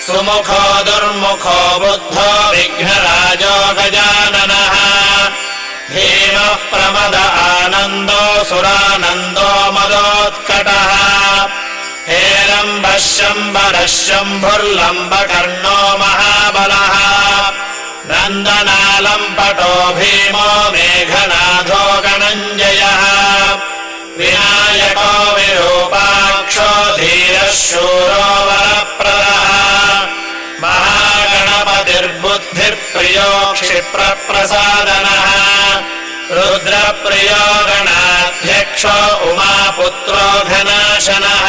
सुमुखो दुर्मुखो बुद्धो विघ्नराजो गजाननः धीमः प्रमद आनन्दो सुरानन्दो मदोत्कटः हेरम्बः शम्बरः शम्भुर्लम्बकर्णो महाबलः नन्दनालम्पटो भीमो मेघनाथो गणञ्जयः विनायको विरूपाक्षो धीरः शूरो वरप्रदः महागणपतिर्बुद्धिर्प्रियो क्षिप्रप्रसादनः रुद्रप्रियो गणाध्यक्षो उमापुत्रो घनाशनः